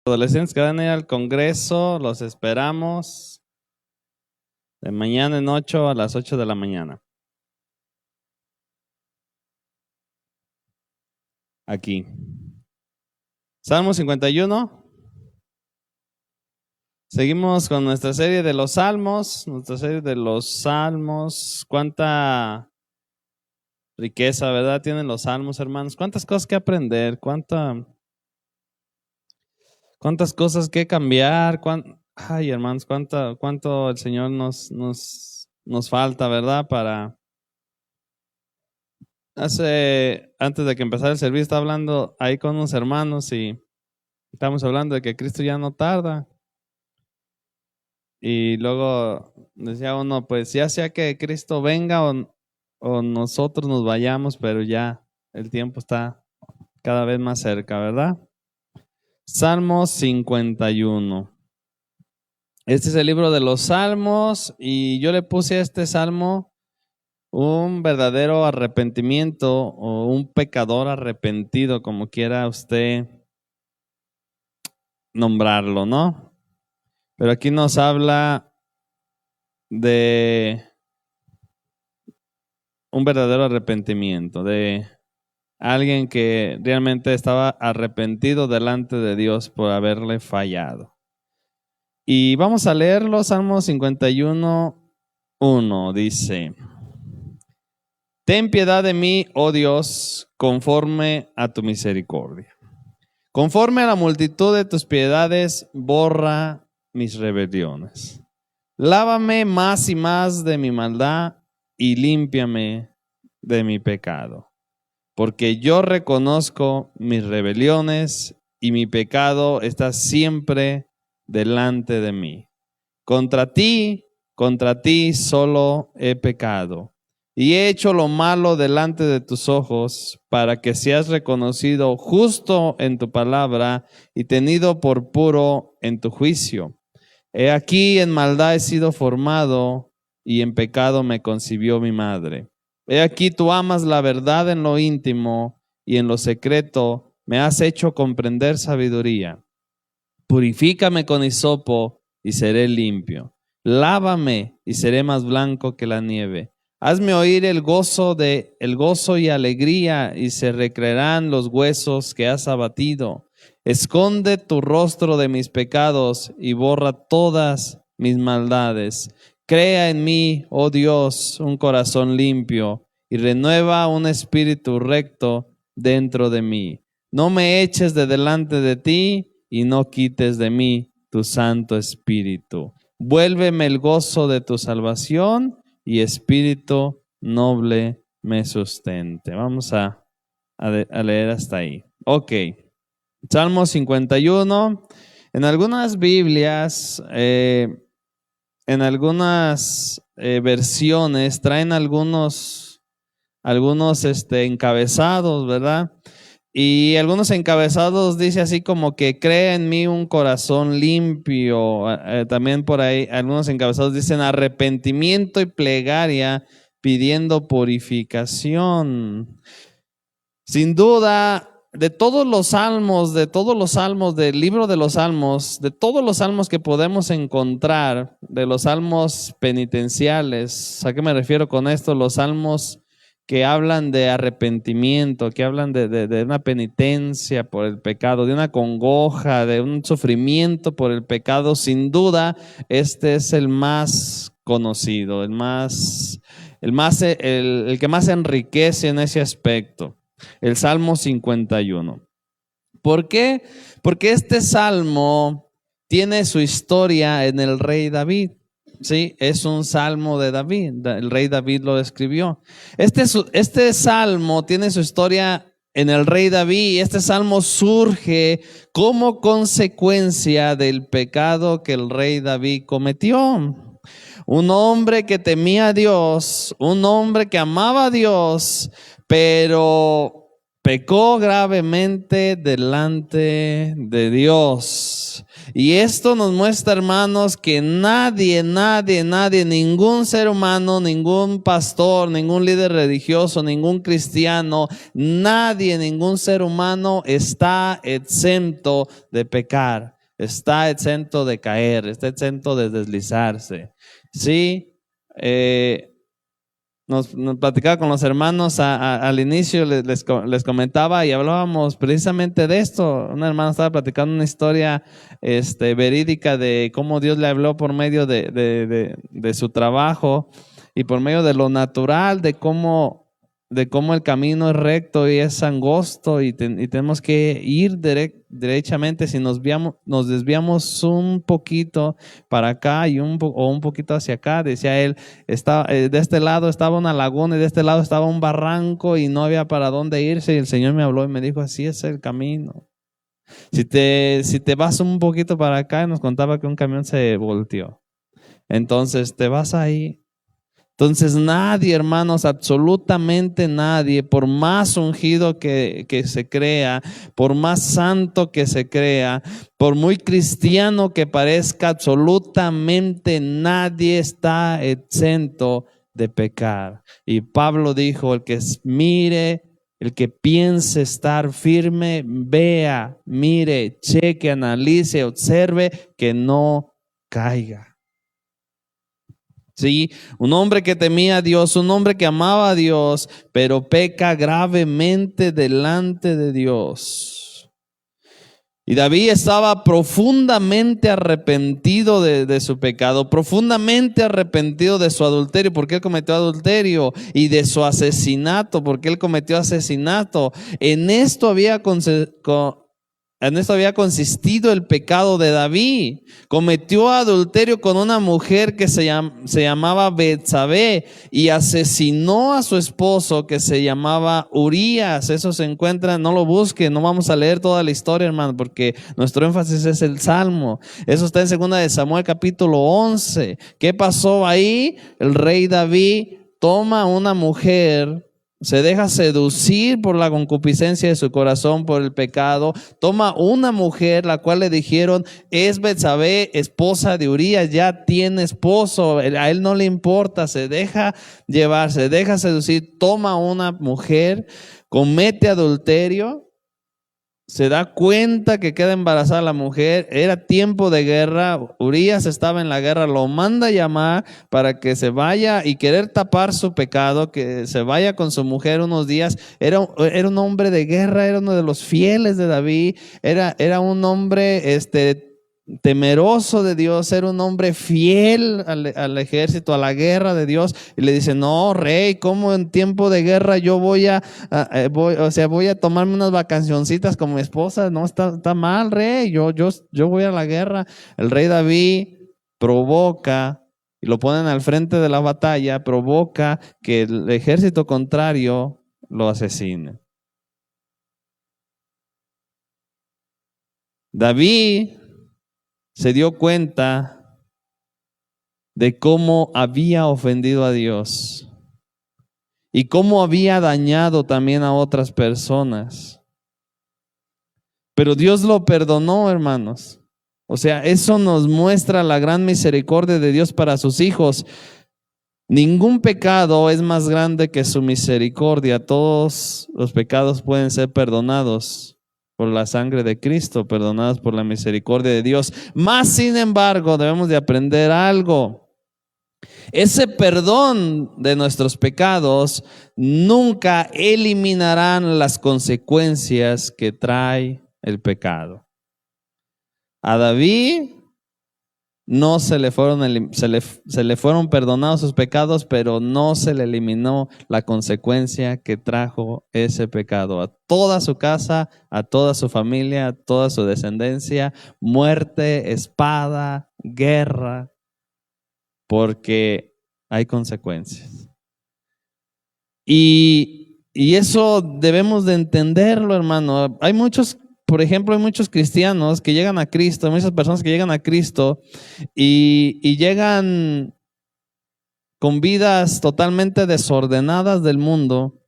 Adolescentes que van a ir al Congreso, los esperamos de mañana en 8 a las 8 de la mañana. Aquí. Salmo 51. Seguimos con nuestra serie de los salmos. Cuánta riqueza, ¿verdad? Tienen los salmos, hermanos. Cuántas cosas que aprender, cuántas cosas que cambiar. Ay, hermanos, cuánto el Señor nos falta, ¿verdad? Antes de que empezara el servicio, estaba hablando ahí con unos hermanos y estamos hablando de que Cristo ya no tarda. Y luego decía uno, pues ya sea que Cristo venga o nosotros nos vayamos, pero ya el tiempo está cada vez más cerca, ¿verdad? Salmo 51. Este es el libro de los salmos y yo le puse a este salmo un verdadero arrepentimiento o un pecador arrepentido, como quiera usted nombrarlo, ¿no? Pero aquí nos habla de un verdadero arrepentimiento, de alguien que realmente estaba arrepentido delante de Dios por haberle fallado. Y vamos a leerlo, Salmo 51:1 dice: Ten piedad de mí, oh Dios, conforme a tu misericordia. Conforme a la multitud de tus piedades, borra mis rebeliones. Lávame más y más de mi maldad y límpiame de mi pecado. Porque yo reconozco mis rebeliones y mi pecado está siempre delante de mí. Contra ti solo he pecado y he hecho lo malo delante de tus ojos, para que seas reconocido justo en tu palabra y tenido por puro en tu juicio. He aquí, en maldad he sido formado y en pecado me concibió mi madre. He aquí, tú amas la verdad en lo íntimo y en lo secreto me has hecho comprender sabiduría. Purifícame con hisopo y seré limpio. Lávame y seré más blanco que la nieve. Hazme oír el gozo y alegría, y se recrearán los huesos que has abatido. Esconde tu rostro de mis pecados y borra todas mis maldades. Crea en mí, oh Dios, un corazón limpio y renueva un espíritu recto dentro de mí. No me eches de delante de ti y no quites de mí tu Santo Espíritu. Vuélveme el gozo de tu salvación y espíritu noble me sustente. Vamos a leer hasta ahí. Ok. Salmo 51. En algunas Biblias, en algunas versiones traen algunos encabezados, ¿verdad? Y algunos encabezados dice así como que crea en mí un corazón limpio. También por ahí algunos encabezados dicen arrepentimiento y plegaria pidiendo purificación. Sin duda, de todos los salmos del libro de los salmos, de todos los salmos que podemos encontrar, de los salmos penitenciales, ¿a qué me refiero con esto? Los salmos que hablan de arrepentimiento, que hablan de una penitencia por el pecado, de una congoja, de un sufrimiento por el pecado. Sin duda, este es el más conocido, el que más enriquece en ese aspecto, el Salmo 51. ¿Por qué? Porque este salmo tiene su historia en el rey David. Sí, es un salmo de David, el rey David lo escribió. Este salmo tiene su historia en el rey David y este salmo surge como consecuencia del pecado que el rey David cometió. Un hombre que temía a Dios, un hombre que amaba a Dios, pero pecó gravemente delante de Dios. Y esto nos muestra, hermanos, que nadie, ningún ser humano, ningún pastor, ningún líder religioso, ningún cristiano, ningún ser humano está exento de pecar. está exento de caer, está exento de deslizarse. Sí, nos platicaba con los hermanos al inicio, les comentaba y hablábamos precisamente de esto. Una hermana estaba platicando una historia verídica de cómo Dios le habló por medio de su trabajo y por medio de lo natural, de cómo el camino es recto y es angosto y tenemos que ir derechamente. Si nos desviamos un poquito para acá o un poquito hacia acá, decía él, de este lado estaba una laguna y de este lado estaba un barranco y no había para dónde irse, y el Señor me habló y me dijo, así es el camino. Si te vas un poquito para acá, y nos contaba que un camión se volteó, entonces te vas ahí. Entonces nadie, hermanos, absolutamente nadie, por más ungido que se crea, por más santo que se crea, por muy cristiano que parezca, absolutamente nadie está exento de pecar. Y Pablo dijo, el que mire, el que piense estar firme, vea, mire, cheque, analice, observe que no caiga. Sí, un hombre que temía a Dios, un hombre que amaba a Dios, pero peca gravemente delante de Dios. Y David estaba profundamente arrepentido de su pecado, profundamente arrepentido de su adulterio, porque él cometió adulterio, y de su asesinato, porque él cometió asesinato. En esto había consistido el pecado de David. Cometió adulterio con una mujer que se llamaba Betsabé y asesinó a su esposo que se llamaba Urías. Eso se encuentra, no lo busquen, no vamos a leer toda la historia, hermano, porque nuestro énfasis es el Salmo. Eso está en 2 de Samuel capítulo 11. ¿Qué pasó ahí? El rey David toma una mujer, se deja seducir por la concupiscencia de su corazón, por el pecado. Toma una mujer, la cual le dijeron, es Betsabé, esposa de Urías, ya tiene esposo, a él no le importa, se deja llevar, se deja seducir, toma una mujer, comete adulterio, se da cuenta que queda embarazada la mujer, era tiempo de guerra, Urías estaba en la guerra, lo manda a llamar para que se vaya y querer tapar su pecado, que se vaya con su mujer unos días. Era un hombre de guerra, era uno de los fieles de David, era un hombre temeroso de Dios, era un hombre fiel al ejército, a la guerra de Dios. Y le dice, no, rey, ¿cómo en tiempo de guerra yo voy a tomarme unas vacacioncitas con mi esposa? No, está mal, rey, yo voy a la guerra. El rey David provoca, y lo ponen al frente de la batalla, provoca que el ejército contrario lo asesine. David se dio cuenta de cómo había ofendido a Dios y cómo había dañado también a otras personas. Pero Dios lo perdonó, hermanos. O sea, eso nos muestra la gran misericordia de Dios para sus hijos. Ningún pecado es más grande que su misericordia. Todos los pecados pueden ser perdonados por la sangre de Cristo, perdonados por la misericordia de Dios. Más sin embargo, debemos de aprender algo. Ese perdón de nuestros pecados nunca eliminarán las consecuencias que trae el pecado. A David no se le fueron perdonados sus pecados, pero no se le eliminó la consecuencia que trajo ese pecado. A toda su casa, a toda su familia, a toda su descendencia, muerte, espada, guerra, porque hay consecuencias. Y eso debemos de entenderlo, hermano. Por ejemplo, hay muchos cristianos que llegan a Cristo, hay muchas personas que llegan a Cristo y llegan con vidas totalmente desordenadas del mundo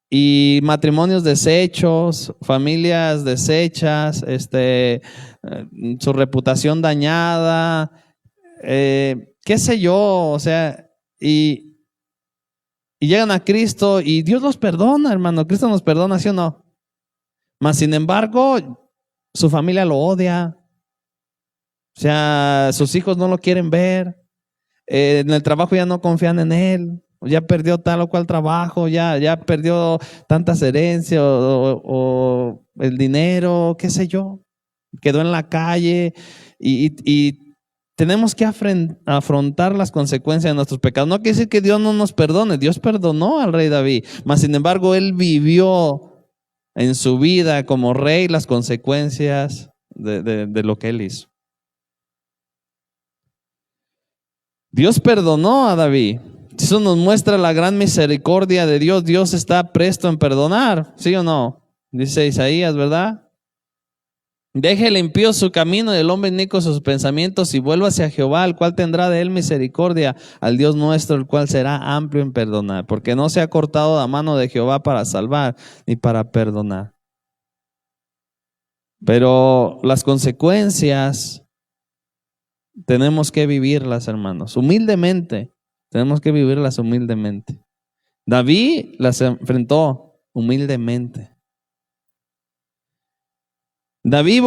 y matrimonios deshechos, familias deshechas, su reputación dañada, qué sé yo, o sea, y llegan a Cristo y Dios los perdona, hermano. Cristo nos perdona, ¿sí o no? Mas sin embargo, su familia lo odia, O sea, sus hijos no lo quieren ver. En el trabajo ya no confían en él. Ya perdió tal o cual trabajo, ya perdió tantas herencias o el dinero, qué sé yo. Quedó en la calle y tenemos que afrontar las consecuencias de nuestros pecados. No quiere decir que Dios no nos perdone. Dios perdonó al rey David, mas sin embargo él vivió en su vida como rey las consecuencias de lo que él hizo. Dios perdonó a David. Eso nos muestra la gran misericordia de Dios. Dios está presto en perdonar, ¿sí o no? Dice Isaías, ¿verdad? Deje el impío su camino y el hombre inicuo sus pensamientos y vuelva hacia Jehová, el cual tendrá de él misericordia, al Dios nuestro, el cual será amplio en perdonar, porque no se ha cortado la mano de Jehová para salvar ni para perdonar. Pero las consecuencias tenemos que vivirlas, hermanos, humildemente. Tenemos que vivirlas humildemente. David las enfrentó humildemente. David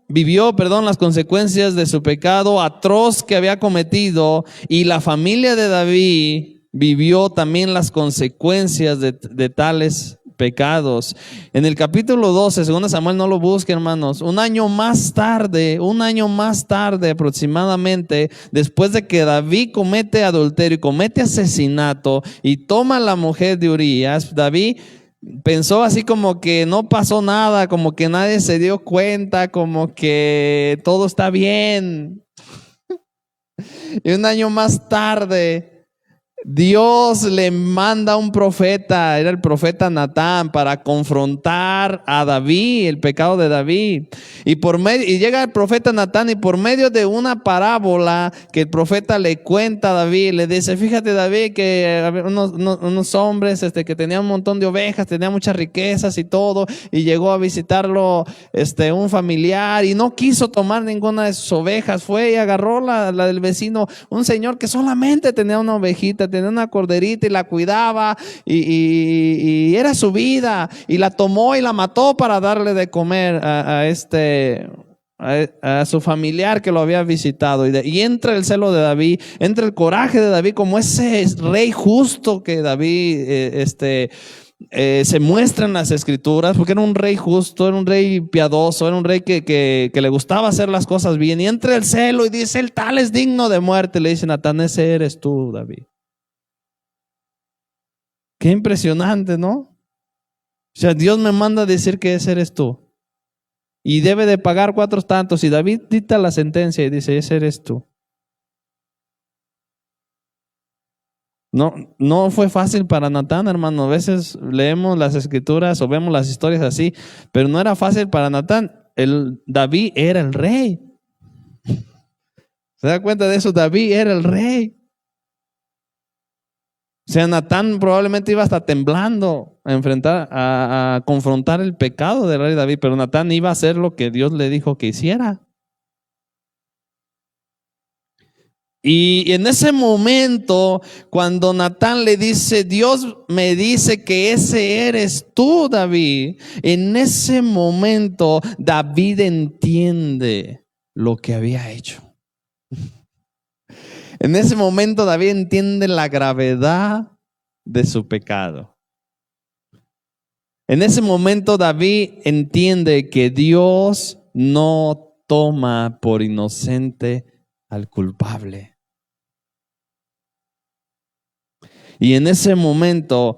vivió las consecuencias de su pecado atroz que había cometido, y la familia de David vivió también las consecuencias de tales pecados. En el capítulo 12, segundo Samuel, no lo busquen, hermanos, un año más tarde aproximadamente, después de que David comete adulterio y comete asesinato y toma la mujer de Urías, David pensó así como que no pasó nada, como que nadie se dio cuenta, como que todo está bien. Y un año más tarde, Dios le manda un profeta, era el profeta Natán, para confrontar a David, el pecado de David. Y llega el profeta Natán, y por medio de una parábola que el profeta le cuenta a David, le dice: fíjate, David, que había unos hombres que tenían un montón de ovejas, tenían muchas riquezas y todo, y llegó a visitarlo un familiar y no quiso tomar ninguna de sus ovejas. Fue y agarró la del vecino, un señor que solamente tenía una ovejita, tenía una corderita y la cuidaba y era su vida, y la tomó y la mató para darle de comer a su familiar que lo había visitado. Y entra el celo de David, entra el coraje de David como ese rey justo que David se muestra en las escrituras, porque era un rey justo, era un rey piadoso, era un rey que le gustaba hacer las cosas bien. Y entra el celo y dice: el tal es digno de muerte. Le dice Natán: ese eres tú, David. Qué impresionante, ¿no? O sea, Dios me manda a decir que ese eres tú y debe de pagar 4 tantos, y David dicta la sentencia y dice: ese eres tú. No fue fácil para Natán, hermano. A veces leemos las escrituras o vemos las historias así, pero no era fácil para Natán. David era el rey. ¿Se da cuenta de eso? David era el rey. O sea, Natán probablemente iba hasta temblando a confrontar el pecado del rey David, pero Natán iba a hacer lo que Dios le dijo que hiciera. Y en ese momento, cuando Natán le dice: Dios me dice que ese eres tú, David, en ese momento David entiende lo que había hecho. En ese momento David entiende la gravedad de su pecado. En ese momento David entiende que Dios no toma por inocente al culpable. Y en ese momento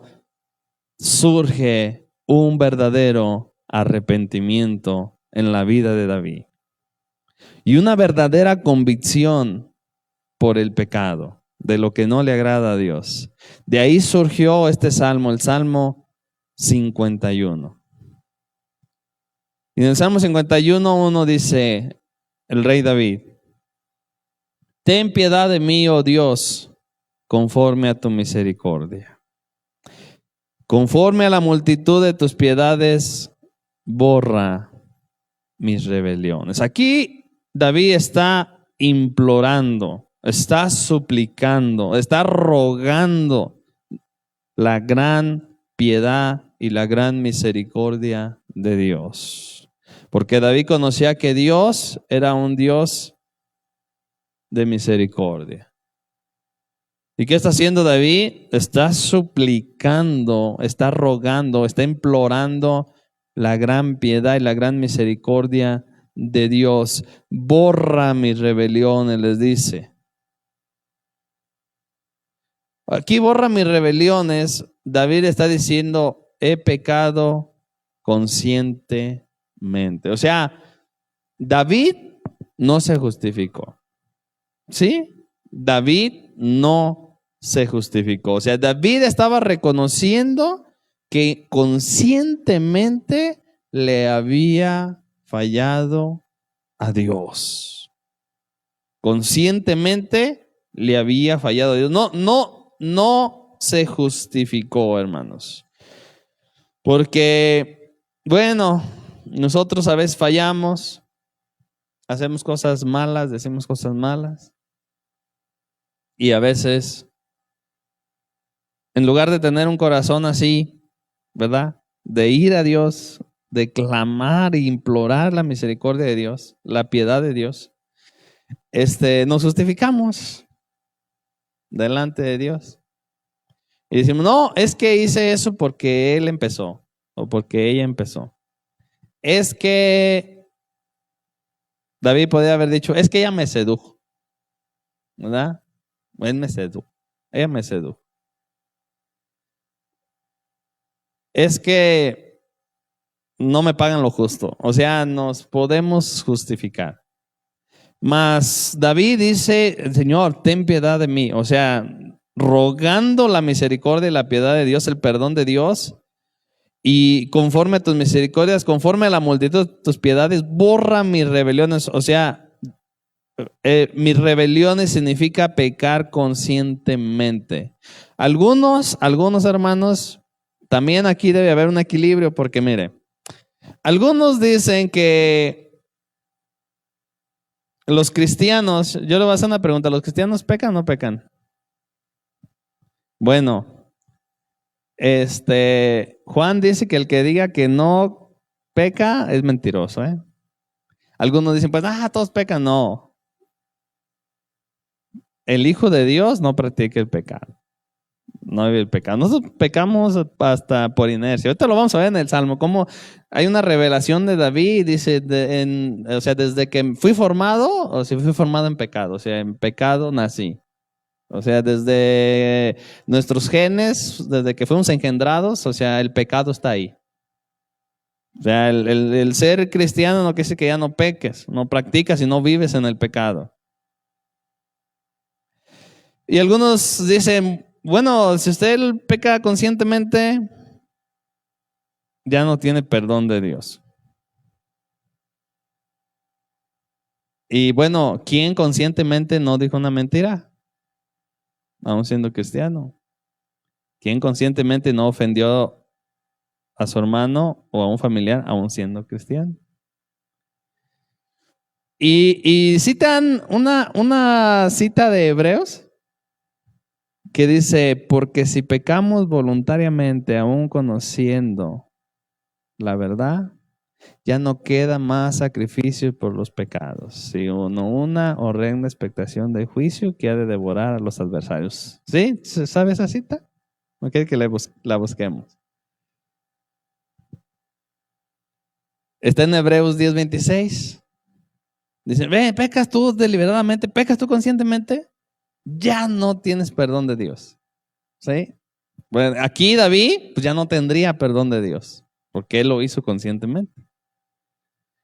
surge un verdadero arrepentimiento en la vida de David y una verdadera convicción por el pecado, de lo que no le agrada a Dios. De ahí surgió este salmo, el Salmo 51. Y en el Salmo 51 uno dice, el rey David: ten piedad de mí, oh Dios, conforme a tu misericordia. Conforme a la multitud de tus piedades, borra mis rebeliones. Aquí David está implorando, está suplicando, está rogando la gran piedad y la gran misericordia de Dios. Porque David conocía que Dios era un Dios de misericordia. ¿Y qué está haciendo David? Está suplicando, está rogando, está implorando la gran piedad y la gran misericordia de Dios. Borra mis rebeliones, les dice. Aquí borra mis rebeliones. David está diciendo, he pecado conscientemente. O sea, David no se justificó. ¿Sí? David no se justificó. O sea, David estaba reconociendo que conscientemente le había fallado a Dios. Conscientemente le había fallado a Dios. No se justificó, hermanos. Porque, bueno, nosotros a veces fallamos, hacemos cosas malas, decimos cosas malas. Y a veces, en lugar de tener un corazón así, ¿verdad? De ir a Dios, de clamar e implorar la misericordia de Dios, la piedad de Dios, nos justificamos delante de Dios. Y decimos, no, es que hice eso porque él empezó o porque ella empezó. Es que David podría haber dicho, es que ella me sedujo, ¿verdad? Él me sedujo, ella me sedujo. Es que no me pagan lo justo. O sea, nos podemos justificar. Mas David dice, Señor, ten piedad de mí. O sea, rogando la misericordia y la piedad de Dios, el perdón de Dios. Y conforme a tus misericordias, conforme a la multitud de tus piedades, borra mis rebeliones. O sea, mis rebeliones significa pecar conscientemente. Algunos hermanos, también aquí debe haber un equilibrio porque mire, algunos dicen que los cristianos, yo le voy a hacer una pregunta, ¿los cristianos pecan o no pecan? Bueno, Juan dice que el que diga que no peca es mentiroso, ¿eh? Algunos dicen, pues, todos pecan. No. El Hijo de Dios no practica el pecado. No vive el pecado. Nosotros pecamos hasta por inercia. Ahorita lo vamos a ver en el Salmo, cómo hay una revelación de David, dice, o sea, desde que fui formado, o sea, fui formado en pecado, o sea, en pecado nací. O sea, desde nuestros genes, desde que fuimos engendrados, o sea, el pecado está ahí. O sea, el ser cristiano no quiere decir que ya no peques, no practicas y no vives en el pecado. Y algunos dicen, bueno, si usted peca conscientemente, ya no tiene perdón de Dios. Y bueno, ¿quién conscientemente no dijo una mentira? Aún siendo cristiano. ¿Quién conscientemente no ofendió a su hermano o a un familiar aún siendo cristiano? Y citan una cita de Hebreos que dice, porque si pecamos voluntariamente aún conociendo la verdad, ya no queda más sacrificio por los pecados, sino una horrenda expectación de juicio que ha de devorar a los adversarios. ¿Sí? ¿Sabe esa cita? ¿No quiere que la busquemos? Está en Hebreos 10:26. Dice, pecas tú deliberadamente, pecas tú conscientemente, ya no tienes perdón de Dios. ¿Sí? Bueno, aquí David pues ya no tendría perdón de Dios, porque él lo hizo conscientemente.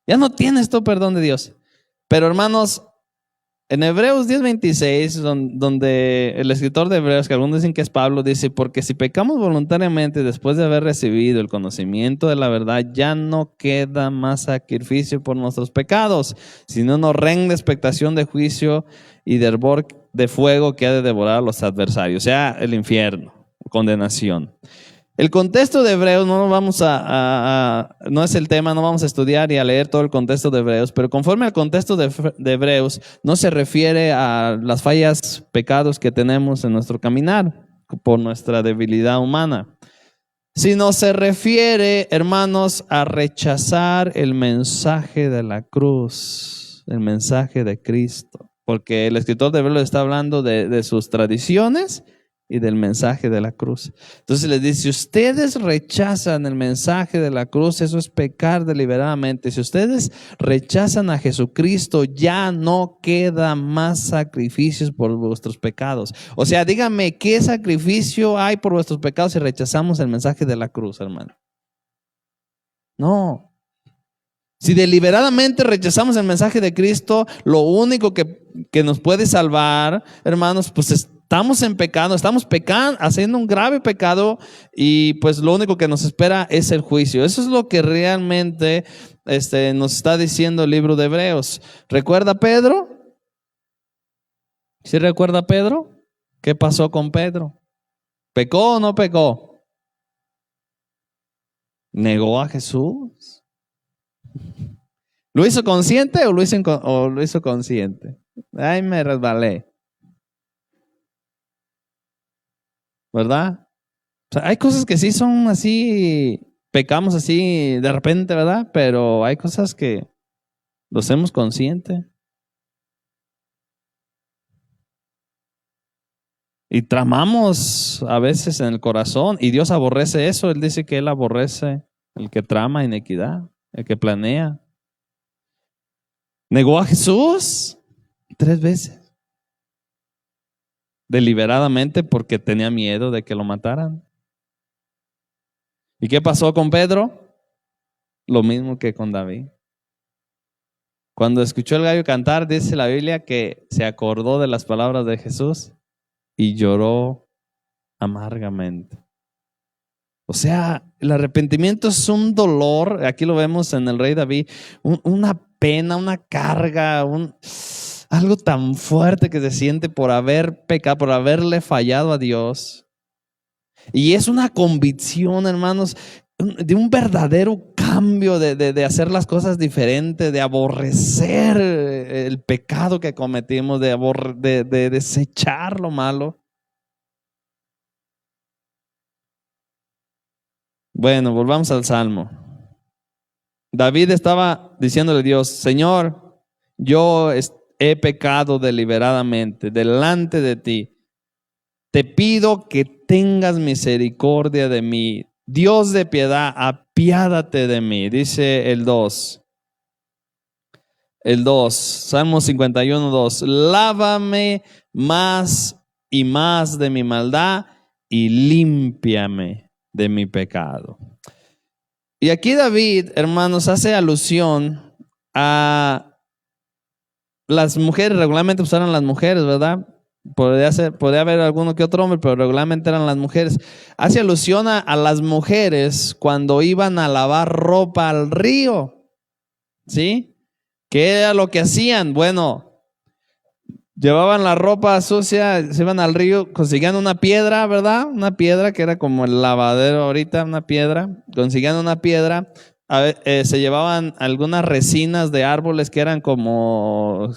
Ya no tienes tu perdón de Dios. Pero hermanos, en Hebreos 10:26, donde el escritor de Hebreos, que algunos dicen que es Pablo, dice, porque si pecamos voluntariamente después de haber recibido el conocimiento de la verdad, ya no queda más sacrificio por nuestros pecados, sino una horrenda expectación de juicio y de hervor de fuego que ha de devorar a los adversarios, o sea, el infierno, condenación. El contexto de Hebreos no no es el tema, no vamos a estudiar y a leer todo el contexto de Hebreos, pero conforme al contexto de Hebreos no se refiere a las fallas, pecados que tenemos en nuestro caminar por nuestra debilidad humana. sino se refiere, hermanos, a rechazar el mensaje de la cruz, el mensaje de Cristo. Porque el escritor de Hebreos está hablando de sus tradiciones y del mensaje de la cruz. Entonces les dice, si ustedes rechazan el mensaje de la cruz, eso es pecar deliberadamente. Si ustedes rechazan a Jesucristo, ya no queda más sacrificios por vuestros pecados. O sea, díganme, ¿qué sacrificio hay por vuestros pecados si rechazamos el mensaje de la cruz, hermano? No. Si deliberadamente rechazamos el mensaje de Cristo, lo único que nos puede salvar, hermanos, pues estamos en pecado, estamos pecando, haciendo un grave pecado, y pues lo único que nos espera es el juicio. Eso es lo que realmente nos está diciendo el libro de Hebreos. ¿Recuerda Pedro? ¿Sí recuerda Pedro? ¿Qué pasó con Pedro? ¿Pecó o no pecó? ¿Negó a Jesús? ¿Lo hizo consciente o lo hizo consciente? Ay, me resbalé. ¿Verdad? O sea, hay cosas que sí son así, pecamos así de repente, ¿verdad? Pero hay cosas que lo hacemos consciente. Y tramamos a veces en el corazón, y Dios aborrece eso. Él dice que Él aborrece el que trama iniquidad, el que planea. Negó a Jesús 3 veces. Deliberadamente, porque tenía miedo de que lo mataran. ¿Y qué pasó con Pedro? Lo mismo que con David. Cuando escuchó el gallo cantar, dice la Biblia que se acordó de las palabras de Jesús y lloró amargamente. O sea, el arrepentimiento es un dolor, aquí lo vemos en el rey David, una pena, una carga, algo tan fuerte que se siente por haber pecado, por haberle fallado a Dios. Y es una convicción, hermanos, de un verdadero cambio, de hacer las cosas diferentes, de aborrecer el pecado que cometimos, de desechar lo malo. Bueno, volvamos al Salmo. David estaba diciéndole a Dios, Señor, yo he pecado deliberadamente delante de ti. Te pido que tengas misericordia de mí. Dios de piedad, apiádate de mí. Dice el 2. El 2, Salmo 51, 2. Lávame más y más de mi maldad y límpiame de mi pecado. Y aquí David, hermanos, hace alusión a las mujeres. Regularmente usaron las mujeres, ¿verdad? Podría haber alguno que otro hombre, pero regularmente eran las mujeres. Hace alusión a las mujeres cuando iban a lavar ropa al río. ¿Sí? ¿Qué era lo que hacían? Bueno, llevaban la ropa sucia, se iban al río, conseguían una piedra, ¿verdad? Una piedra que era como el lavadero ahorita, una piedra. Conseguían una piedra, se llevaban algunas resinas de árboles que eran como,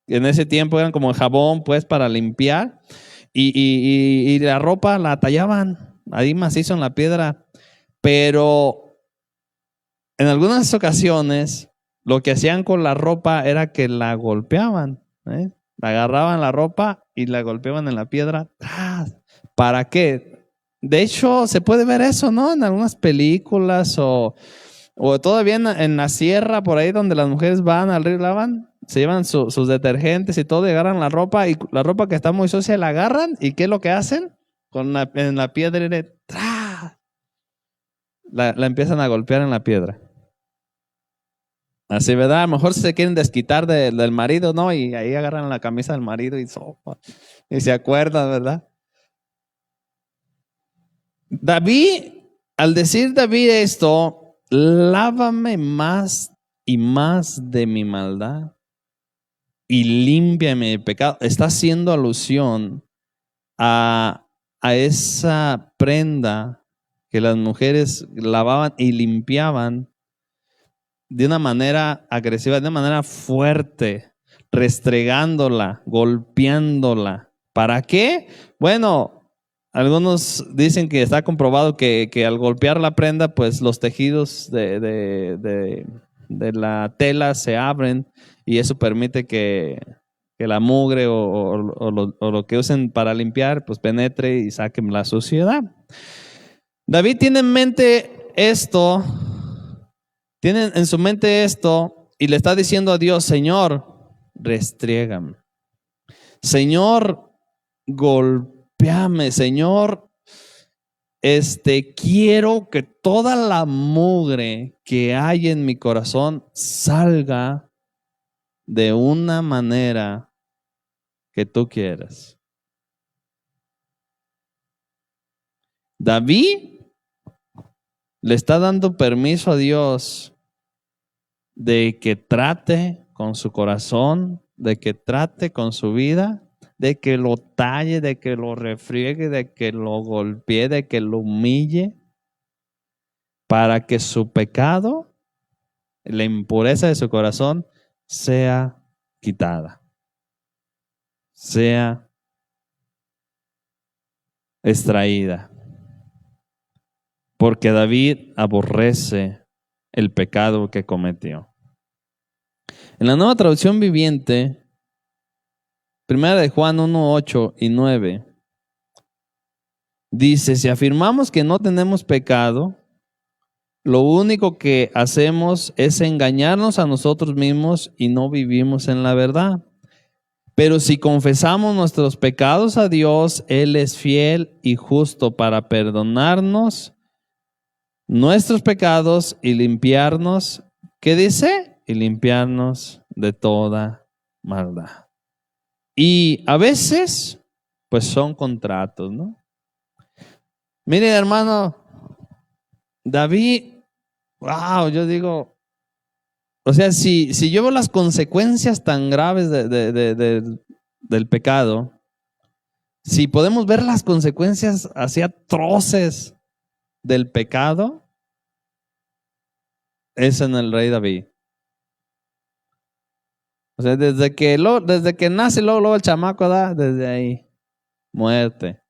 en ese tiempo eran como jabón, pues, para limpiar. Y la ropa la tallaban ahí macizo en la piedra. Pero en algunas ocasiones lo que hacían con la ropa era que la golpeaban, ¿eh? Agarraban la ropa y la golpeaban en la piedra. ¿Para qué? De hecho, se puede ver eso, ¿no? En algunas películas o todavía en la sierra, por ahí donde las mujeres van al río, lavan, se llevan sus detergentes y todo, y agarran la ropa, y la ropa que está muy sucia la agarran, ¿y qué es lo que hacen? En la piedra la empiezan a golpear en la piedra. Así, ¿verdad? A lo mejor se quieren desquitar del marido, ¿no? Y ahí agarran la camisa del marido y se acuerdan, ¿verdad? David, al decir David esto, lávame más y más de mi maldad y límpiame el pecado, está haciendo alusión a esa prenda que las mujeres lavaban y limpiaban de una manera agresiva, de una manera fuerte, restregándola, golpeándola. ¿Para qué? Bueno, Algunos dicen que está comprobado que al golpear la prenda, pues los tejidos de la tela se abren y eso permite que la mugre o lo que usen para limpiar, pues penetre y saquen la suciedad. David tiene en mente esto, tiene en su mente esto y le está diciendo a Dios: Señor, restriégame. Señor, golpéame. Señor, quiero que toda la mugre que hay en mi corazón salga de una manera que tú quieras. David le está dando permiso a Dios de que trate con su corazón, de que trate con su vida, de que lo talle, de que lo refriegue, de que lo golpee, de que lo humille, para que su pecado, la impureza de su corazón, sea quitada, sea extraída. Porque David aborrece el pecado que cometió. En la Nueva Traducción Viviente, 1 de Juan 1, 8 y 9, dice: si afirmamos que no tenemos pecado, lo único que hacemos es engañarnos a nosotros mismos y no vivimos en la verdad. Pero si confesamos nuestros pecados a Dios, Él es fiel y justo para perdonarnos nuestros pecados y limpiarnos, ¿qué dice? Y limpiarnos de toda maldad. Y a veces, pues son contratos, ¿no? Mire, hermano, David, wow, yo digo, o sea, si yo veo las consecuencias tan graves del pecado, si podemos ver las consecuencias así atroces del pecado, es en el rey David. O sea, desde que nace, luego el chamaco da, desde ahí, muerte.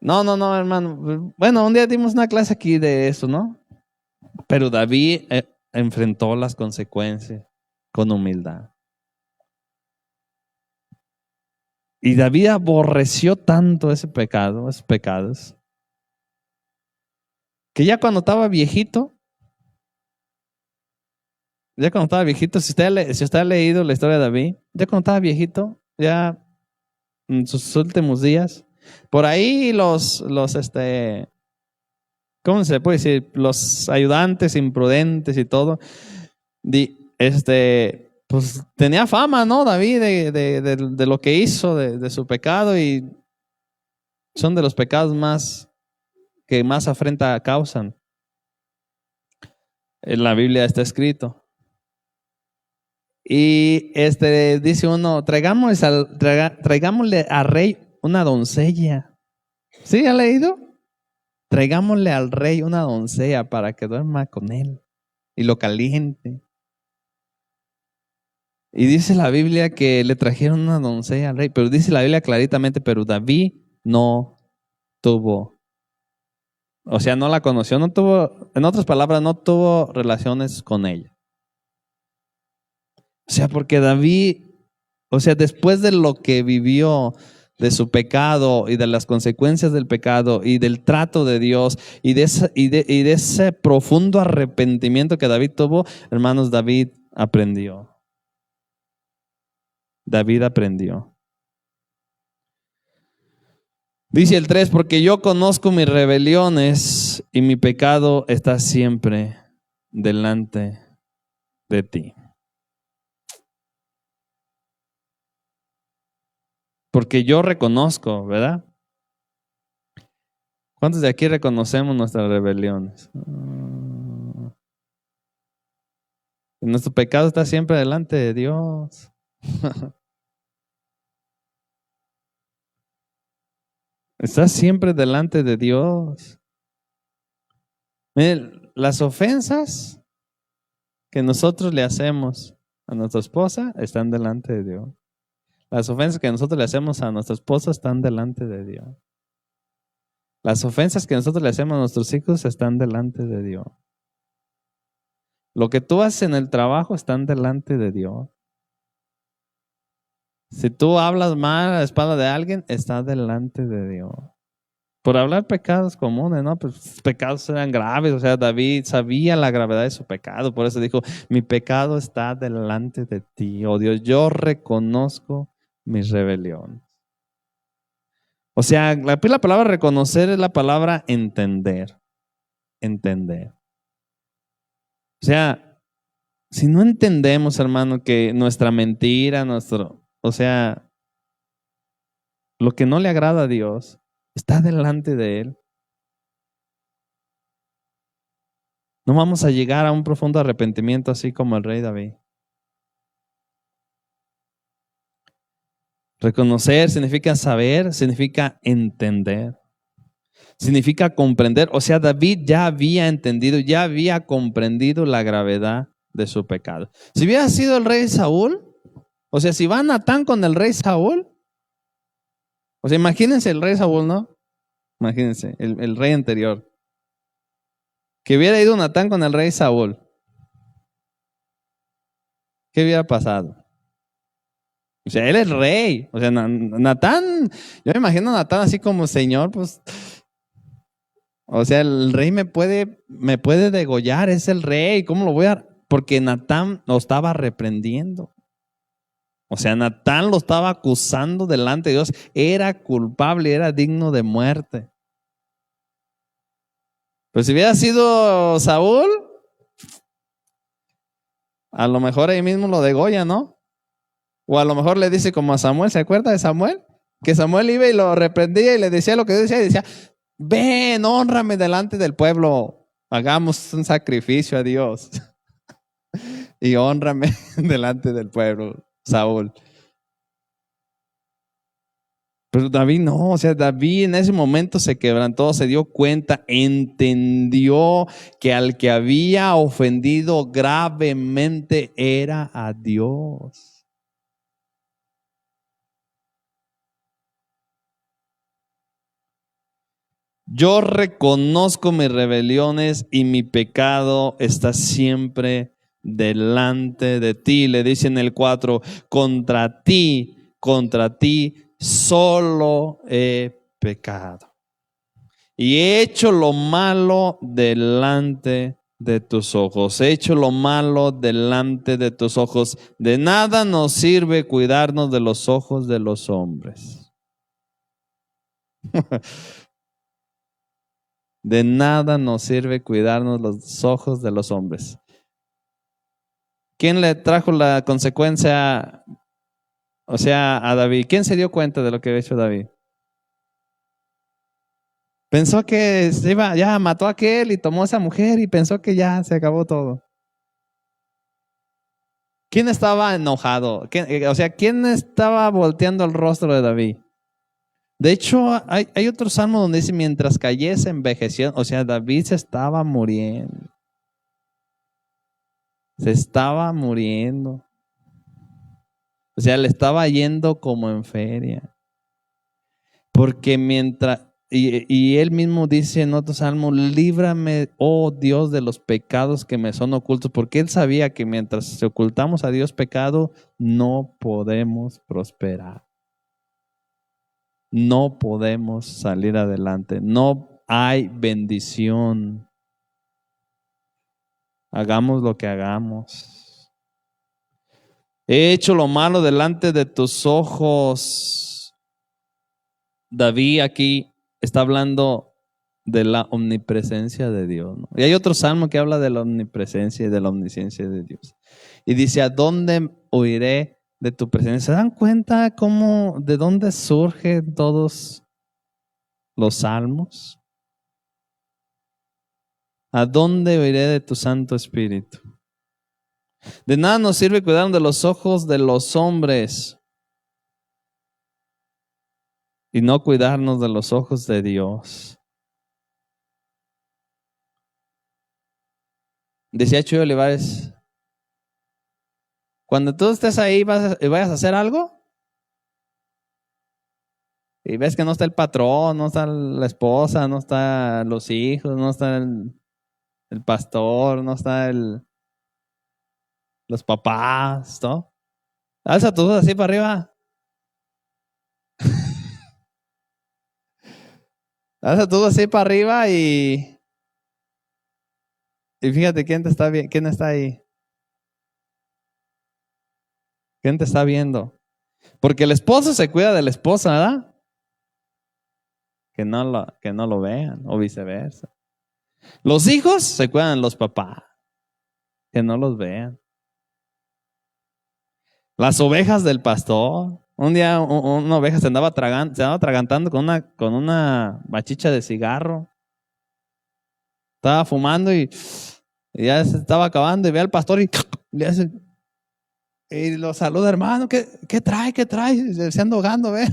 No, hermano. Bueno, un día dimos una clase aquí de eso, ¿no? Pero David enfrentó las consecuencias con humildad. Y David aborreció tanto ese pecado, esos pecados, que ya cuando estaba viejito, si usted ha leído la historia de David, ya cuando estaba viejito, ya en sus últimos días, por ahí ¿cómo se puede decir? Los ayudantes imprudentes y todo, pues tenía fama, ¿no? David de lo que hizo, de su pecado, y son de los pecados que más afrenta causan. En la Biblia está escrito. Y dice uno: traigámosle al rey una doncella. ¿Sí ha leído? Traigámosle al rey una doncella para que duerma con él y lo caliente. Y dice la Biblia que le trajeron una doncella al rey, pero dice la Biblia claritamente, pero David no tuvo, o sea, no la conoció, no tuvo, en otras palabras, no tuvo relaciones con ella. O sea, porque David, o sea, después de lo que vivió, de su pecado y de las consecuencias del pecado y del trato de Dios y de ese profundo arrepentimiento que David tuvo, hermanos, David aprendió. David aprendió. Dice el 3: porque yo conozco mis rebeliones y mi pecado está siempre delante de ti. Porque yo reconozco, ¿verdad? ¿Cuántos de aquí reconocemos nuestras rebeliones? Nuestro pecado está siempre delante de Dios. Está siempre delante de Dios. Miren, las ofensas que nosotros le hacemos a nuestra esposa están delante de Dios. Las ofensas que nosotros le hacemos a nuestra esposa están delante de Dios. Las ofensas que nosotros le hacemos a nuestros hijos están delante de Dios. Lo que tú haces en el trabajo están delante de Dios. Si tú hablas mal a la espalda de alguien, está delante de Dios. Por hablar pecados comunes, ¿no? Pues pecados eran graves. O sea, David sabía la gravedad de su pecado. Por eso dijo, mi pecado está delante de ti. Oh Dios, yo reconozco mis rebeliones. O sea, la palabra reconocer es la palabra entender. Entender. O sea, si no entendemos, hermano, que nuestra mentira, o sea, lo que no le agrada a Dios, está delante de Él, no vamos a llegar a un profundo arrepentimiento así como el rey David. Reconocer significa saber, significa entender, significa comprender. O sea, David ya había entendido, ya había comprendido la gravedad de su pecado. Si hubiera sido el rey Saúl, o sea, si va Natán con el rey Saúl, o sea, imagínense el rey Saúl, ¿no? Imagínense, el rey anterior. Que hubiera ido Natán con el rey Saúl. ¿Qué hubiera pasado? O sea, él es rey. O sea, Natán, yo me imagino a Natán así como señor, pues. O sea, el rey me puede degollar, es el rey. ¿Cómo lo voy a...? Porque Natán lo estaba reprendiendo. O sea, Natán lo estaba acusando delante de Dios. Era culpable, era digno de muerte. Pues si hubiera sido Saúl, a lo mejor ahí mismo lo degolla, ¿no? O a lo mejor le dice como a Samuel, ¿se acuerda de Samuel? Que Samuel iba y lo reprendía y le decía lo que Dios decía y decía, ven, hónrame delante del pueblo, hagamos un sacrificio a Dios y hónrame delante del pueblo, Saúl. Pero David no, o sea, David en ese momento se quebrantó, se dio cuenta, entendió que al que había ofendido gravemente era a Dios. Yo reconozco mis rebeliones y mi pecado está siempre delante de ti. Le dice en el 4, contra ti solo he pecado. Y he hecho lo malo delante de tus ojos. He hecho lo malo delante de tus ojos. De nada nos sirve cuidarnos de los ojos de los hombres. De nada nos sirve cuidarnos los ojos de los hombres. ¿Quién le trajo la consecuencia, o sea, a David? ¿Quién se dio cuenta de lo que había hecho David? Pensó que se iba, ya mató a aquel y tomó a esa mujer y pensó que ya se acabó todo. ¿Quién estaba enojado? O sea, ¿quién estaba volteando el rostro de David? De hecho, hay otro salmo donde dice, mientras cayese envejeció, o sea, David se estaba muriendo. Se estaba muriendo. O sea, le estaba yendo como en feria. Porque mientras, y él mismo dice en otro salmo, líbrame, oh Dios, de los pecados que me son ocultos. Porque él sabía que mientras ocultamos a Dios pecado, no podemos prosperar. No podemos salir adelante. No hay bendición. Hagamos lo que hagamos. He hecho lo malo delante de tus ojos. David aquí está hablando de la omnipresencia de Dios, ¿no? Y hay otro salmo que habla de la omnipresencia y de la omnisciencia de Dios. Y dice, ¿a dónde huiré de tu presencia? ¿Se dan cuenta de dónde surgen todos los salmos? ¿A dónde huiré de tu Santo Espíritu? De nada nos sirve cuidar de los ojos de los hombres y no cuidarnos de los ojos de Dios. Decía Chuy Olivares, cuando tú estés ahí y vayas a hacer algo, Y ves que no está el patrón, no está la esposa, no está los hijos, no está el pastor, no está los papás, ¿no? Alza tus dedos así para arriba. Alza tus dedos así para arriba y fíjate quién te está viendo, quién está ahí. ¿Quién te está viendo? Porque el esposo se cuida de la esposa, ¿verdad? Que no lo vean, o viceversa. Los hijos se cuidan de los papás, que no los vean. Las ovejas del pastor. Un día una oveja se andaba atragantando con una bachicha de cigarro. Estaba fumando y ya se estaba acabando y ve al pastor y le hace... Y lo saluda, hermano, ¿qué trae? ¿Qué trae? Se anda ahogando, ¿ve?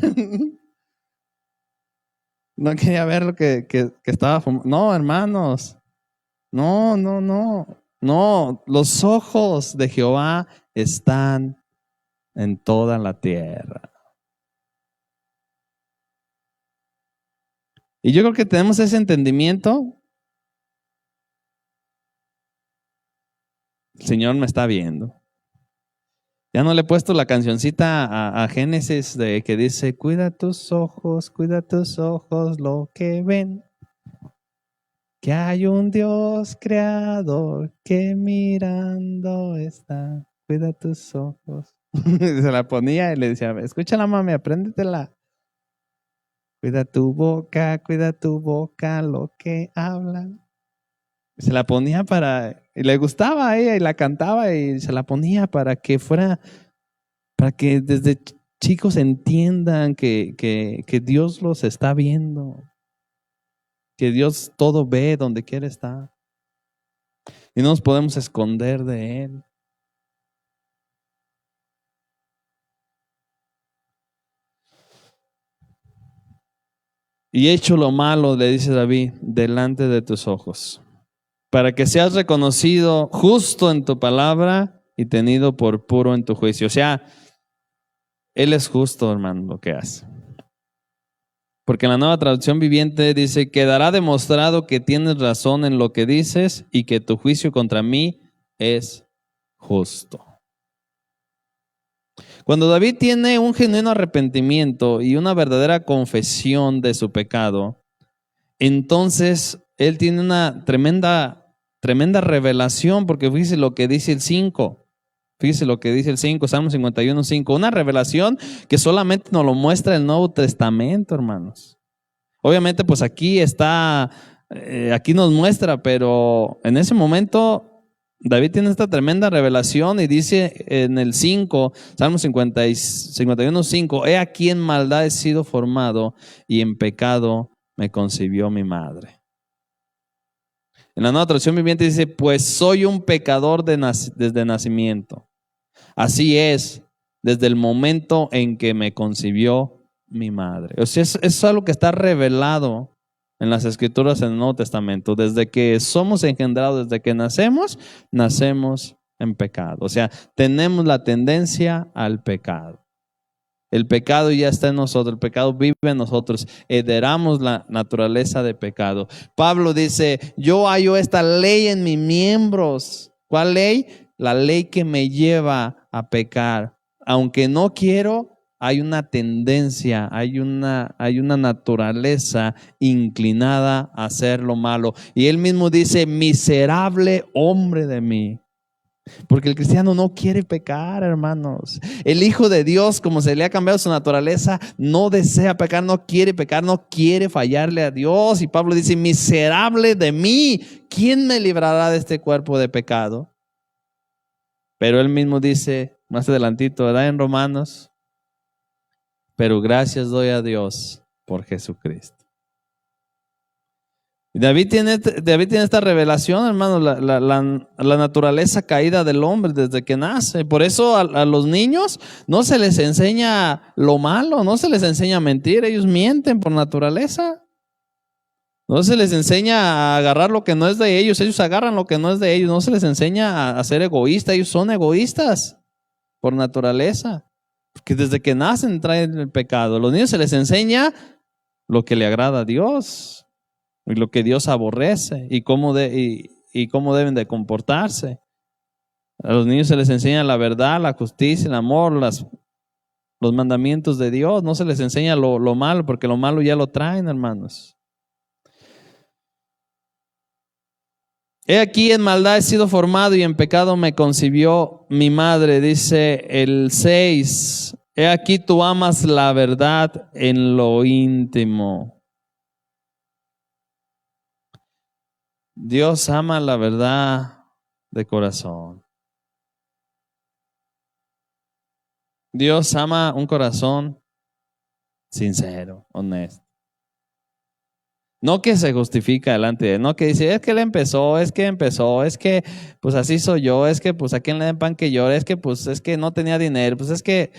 No quería ver lo que estaba fumando. No, hermanos. No. No, los ojos de Jehová están en toda la tierra. Y yo creo que tenemos ese entendimiento. El Señor me está viendo. Ya no le he puesto la cancioncita a Génesis de que dice, cuida tus ojos, lo que ven. Que hay un Dios creador que mirando está. Cuida tus ojos. Se la ponía y le decía, escúchala mami, apréndetela. Cuida tu boca, lo que hablan. Se la ponía y le gustaba a ella y la cantaba y se la ponía para que desde chicos entiendan que Dios los está viendo, que Dios todo ve donde quiera estar y no nos podemos esconder de Él. Y hecho lo malo, le dice David, delante de tus ojos, para que seas reconocido justo en tu palabra y tenido por puro en tu juicio. O sea, Él es justo, hermano, lo que hace. Porque en la Nueva Traducción Viviente dice, quedará demostrado que tienes razón en lo que dices y que tu juicio contra mí es justo. Cuando David tiene un genuino arrepentimiento y una verdadera confesión de su pecado, entonces él tiene una tremenda revelación, porque fíjese lo que dice el 5. Fíjese lo que dice el 5, Salmo 51, 5. Una revelación que solamente nos lo muestra el Nuevo Testamento, hermanos. Obviamente, pues aquí nos muestra, pero en ese momento David tiene esta tremenda revelación y dice en el 5, Salmo 51, 5, he aquí en maldad he sido formado y en pecado me concibió mi madre. En la Nueva Traducción Viviente dice, pues soy un pecador desde nacimiento. Así es, desde el momento en que me concibió mi madre. O sea, es algo que está revelado en las Escrituras en el Nuevo Testamento. Desde que somos engendrados, desde que nacemos en pecado. O sea, tenemos la tendencia al pecado. El pecado ya está en nosotros, el pecado vive en nosotros, heredamos la naturaleza de pecado. Pablo dice, yo hallo esta ley en mis miembros. ¿Cuál ley? La ley que me lleva a pecar. Aunque no quiero, hay una tendencia, hay una naturaleza inclinada a hacer lo malo. Y él mismo dice, miserable hombre de mí. Porque el cristiano no quiere pecar, hermanos. El Hijo de Dios, como se le ha cambiado su naturaleza, no desea pecar, no quiere fallarle a Dios. Y Pablo dice, miserable de mí, ¿quién me librará de este cuerpo de pecado? Pero él mismo dice, más adelantito, ¿verdad? En Romanos, pero gracias doy a Dios por Jesucristo. David tiene esta revelación, hermano, la naturaleza caída del hombre desde que nace. Por eso a los niños no se les enseña lo malo, no se les enseña a mentir, ellos mienten por naturaleza. No se les enseña a agarrar lo que no es de ellos agarran lo que no es de ellos. No se les enseña a ser egoístas, ellos son egoístas por naturaleza. Porque desde que nacen traen el pecado. A los niños se les enseña lo que le agrada a Dios y lo que Dios aborrece y cómo deben de comportarse. A los niños se les enseña la verdad, la justicia, el amor, los mandamientos de Dios. No se les enseña lo malo, porque lo malo ya lo traen, hermanos. He aquí en maldad he sido formado y en pecado me concibió mi madre, dice el 6. He aquí tú amas la verdad en lo íntimo. Dios ama la verdad de corazón. Dios ama un corazón sincero, honesto. No que se justifica delante de él, no que dice, es que él empezó, es que pues así soy yo, es que pues a quién le den pan que llore, es que no tenía dinero, pues es que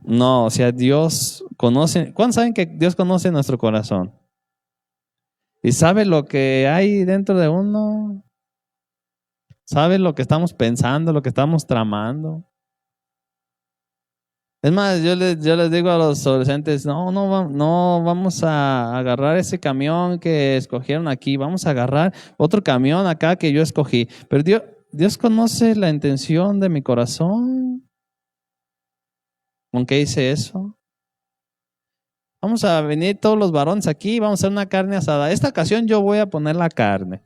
no, o sea, Dios conoce. ¿Cuántos saben que Dios conoce nuestro corazón? Y sabe lo que hay dentro de uno, sabe lo que estamos pensando, lo que estamos tramando. Es más, yo les digo a los adolescentes, no vamos a agarrar ese camión que escogieron aquí, vamos a agarrar otro camión acá que yo escogí. Pero Dios conoce la intención de mi corazón. ¿Con qué hice eso? Vamos a venir todos los varones aquí, vamos a hacer una carne asada. Esta ocasión yo voy a poner la carne.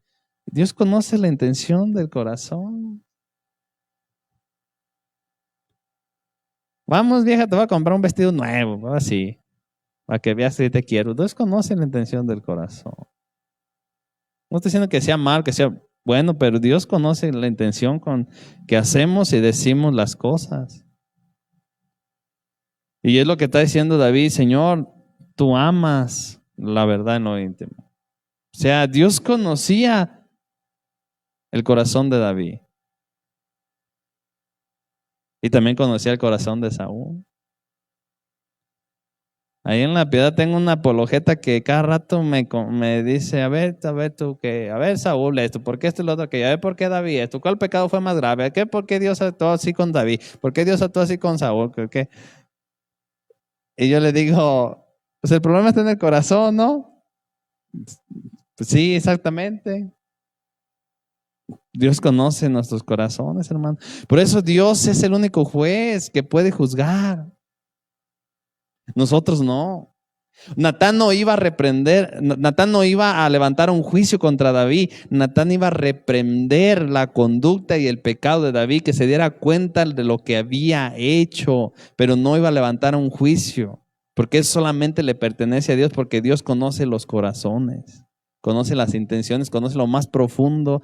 Dios conoce la intención del corazón. Vamos, vieja, te voy a comprar un vestido nuevo, así, para que veas si te quiero. Dios conoce la intención del corazón. No estoy diciendo que sea mal, que sea bueno, pero Dios conoce la intención con que hacemos y decimos las cosas. Y es lo que está diciendo David, Señor, tú amas la verdad en lo íntimo. O sea, Dios conocía el corazón de David. Y también conocía el corazón de Saúl. Ahí en la piedad tengo una apologeta que cada rato me dice, a ver Saúl esto, ¿por qué esto y lo otro? A ver por qué David esto, ¿cuál pecado fue más grave? ¿Por qué Dios actuó así con David? ¿Por qué Dios actuó así con Saúl? Y yo le digo, pues el problema está en el corazón, ¿no? Pues sí, exactamente. Dios conoce nuestros corazones, hermano. Por eso Dios es el único juez que puede juzgar. Nosotros no. Natán no iba a levantar un juicio contra David. Natán iba a reprender la conducta y el pecado de David, que se diera cuenta de lo que había hecho, pero no iba a levantar un juicio, porque eso solamente le pertenece a Dios, porque Dios conoce los corazones, conoce las intenciones, conoce lo más profundo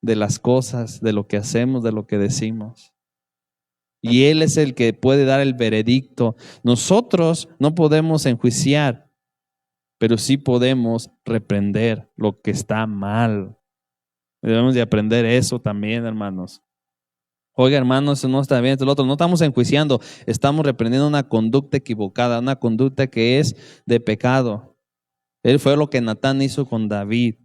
de las cosas, de lo que hacemos, de lo que decimos. Y Él es el que puede dar el veredicto. Nosotros no podemos enjuiciar, pero sí podemos reprender lo que está mal. Debemos de aprender eso también, hermanos. Oiga, hermanos, eso no está bien, esto lo otro. No estamos enjuiciando, estamos reprendiendo una conducta equivocada, una conducta que es de pecado. Él fue lo que Natán hizo con David.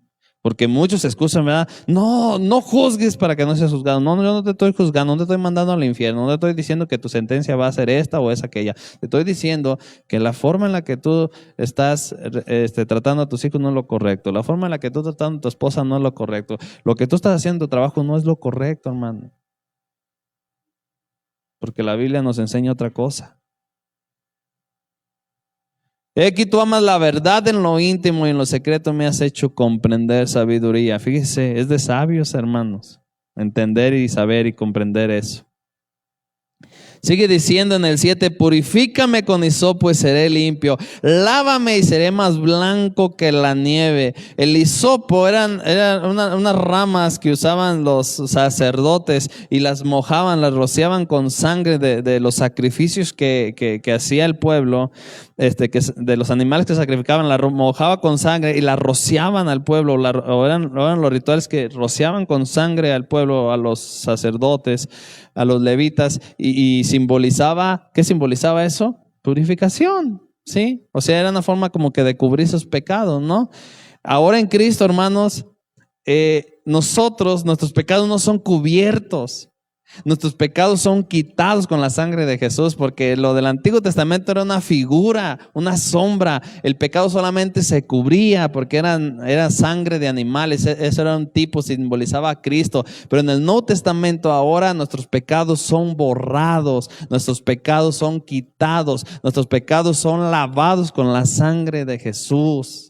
Porque muchos se excusan, ¿verdad? No juzgues para que no seas juzgado. No, yo no te estoy juzgando, no te estoy mandando al infierno, no te estoy diciendo que tu sentencia va a ser esta o es aquella. Te estoy diciendo que la forma en la que tú estás tratando a tus hijos no es lo correcto. La forma en la que tú estás tratando a tu esposa no es lo correcto. Lo que tú estás haciendo en tu trabajo no es lo correcto, hermano. Porque la Biblia nos enseña otra cosa. He aquí tú amas la verdad en lo íntimo y en lo secreto me has hecho comprender sabiduría. Fíjese, es de sabios, hermanos, entender y saber y comprender eso. Sigue diciendo en el 7, purifícame con hisopo y seré limpio, lávame y seré más blanco que la nieve. El hisopo eran unas ramas que usaban los sacerdotes y las mojaban, las rociaban con sangre de los sacrificios que hacía el pueblo, de los animales que sacrificaban, la mojaba con sangre y la rociaban al pueblo, eran los rituales que rociaban con sangre al pueblo, a los sacerdotes, a los levitas, y simbolizaba, ¿qué simbolizaba eso? Purificación, ¿sí? O sea, era una forma como que de cubrir sus pecados, ¿no? Ahora en Cristo, hermanos, nuestros pecados no son cubiertos. Nuestros pecados son quitados con la sangre de Jesús, porque lo del Antiguo Testamento era una figura, una sombra. El pecado solamente se cubría porque era sangre de animales. Eso era un tipo, simbolizaba a Cristo. Pero en el Nuevo Testamento ahora nuestros pecados son borrados, nuestros pecados son quitados, nuestros pecados son lavados con la sangre de Jesús.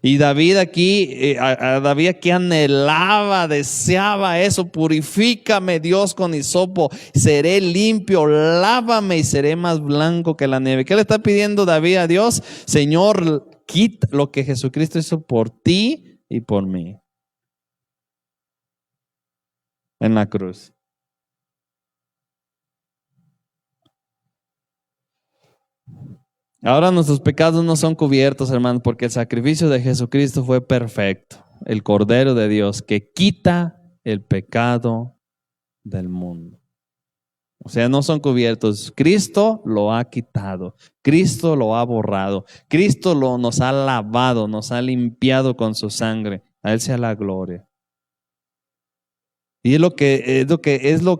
Y David aquí, David aquí anhelaba, deseaba eso. Purifícame, Dios, con hisopo, seré limpio, lávame y seré más blanco que la nieve. ¿Qué le está pidiendo David a Dios? Señor, quita lo que Jesucristo hizo por ti y por mí en la cruz. Ahora nuestros pecados no son cubiertos, hermanos, porque el sacrificio de Jesucristo fue perfecto. El Cordero de Dios que quita el pecado del mundo. O sea, no son cubiertos. Cristo lo ha quitado. Cristo lo ha borrado. Cristo nos ha lavado, nos ha limpiado con su sangre. A Él sea la gloria. Y es lo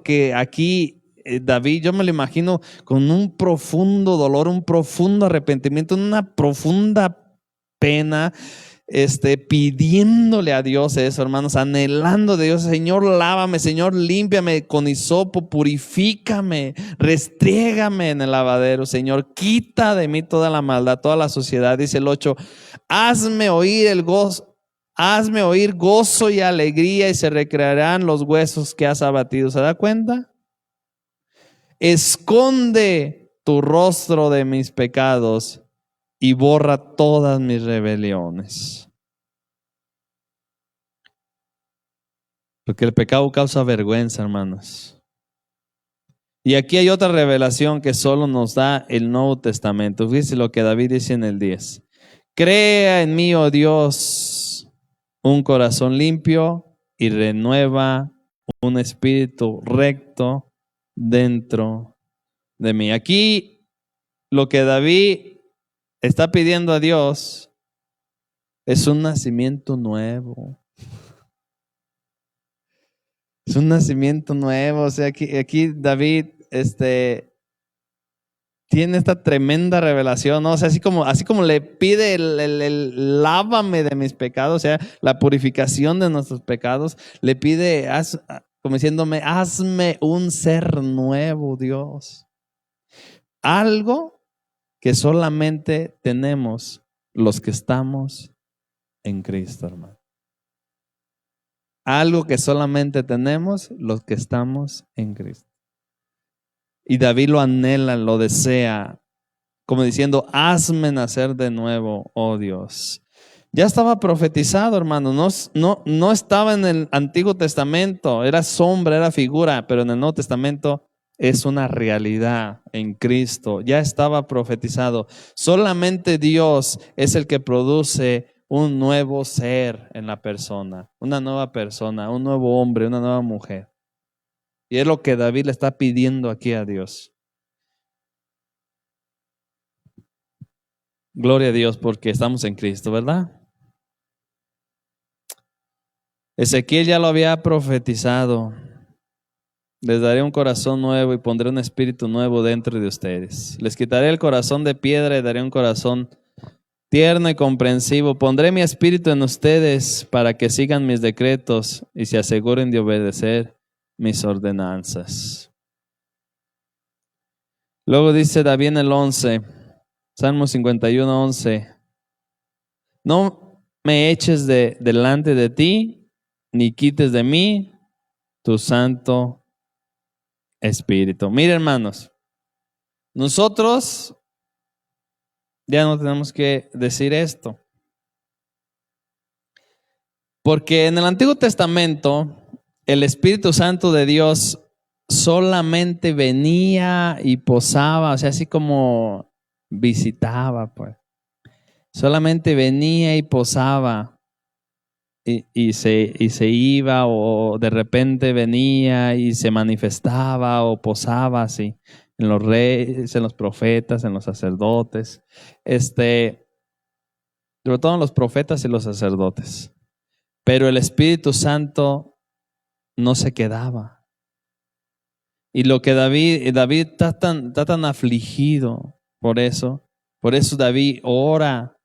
que aquí David, yo me lo imagino con un profundo dolor, un profundo arrepentimiento, una profunda pena, pidiéndole a Dios eso, hermanos, anhelando de Dios. Señor, lávame, Señor, límpiame con hisopo, purifícame, restriégame en el lavadero, Señor, quita de mí toda la maldad, toda la suciedad. Dice el 8, hazme oír el gozo. Hazme oír gozo y alegría y se recrearán los huesos que has abatido. ¿Se da cuenta? Esconde tu rostro de mis pecados y borra todas mis rebeliones. Porque el pecado causa vergüenza, hermanos. Y aquí hay otra revelación que solo nos da el Nuevo Testamento. Fíjense lo que David dice en el 10. Crea en mí, oh Dios, un corazón limpio y renueva un espíritu recto dentro de mí. Aquí lo que David está pidiendo a Dios es un nacimiento nuevo. Es un nacimiento nuevo. O sea, aquí David tiene esta tremenda revelación, ¿no? O sea, así como le pide el lávame de mis pecados, o sea, la purificación de nuestros pecados, le pide, como diciéndome, hazme un ser nuevo, Dios. Algo que solamente tenemos los que estamos en Cristo, hermano. Algo que solamente tenemos los que estamos en Cristo. Y David lo anhela, lo desea, como diciendo, hazme nacer de nuevo, oh Dios. Ya estaba profetizado, hermano, no estaba en el Antiguo Testamento, era sombra, era figura, pero en el Nuevo Testamento es una realidad en Cristo. Ya estaba profetizado. Solamente Dios es el que produce un nuevo ser en la persona, una nueva persona, un nuevo hombre, una nueva mujer. Y es lo que David le está pidiendo aquí a Dios. Gloria a Dios porque estamos en Cristo, ¿verdad? Ezequiel ya lo había profetizado. Les daré un corazón nuevo y pondré un espíritu nuevo dentro de ustedes. Les quitaré el corazón de piedra y daré un corazón tierno y comprensivo. Pondré mi espíritu en ustedes para que sigan mis decretos y se aseguren de obedecer mis ordenanzas. Luego dice David en el 11, Salmo 51, 11. No me eches delante de ti, ni quites de mí tu Santo Espíritu. Mira, hermanos, nosotros ya no tenemos que decir esto. Porque en el Antiguo Testamento, el Espíritu Santo de Dios solamente venía y posaba, o sea, así como visitaba, pues. Solamente venía y posaba y se iba, o de repente venía y se manifestaba o posaba así en los reyes, en los profetas, en los sacerdotes, sobre todo en los profetas y los sacerdotes. Pero el Espíritu Santo no se quedaba. Y lo que David está tan afligido por eso David ora,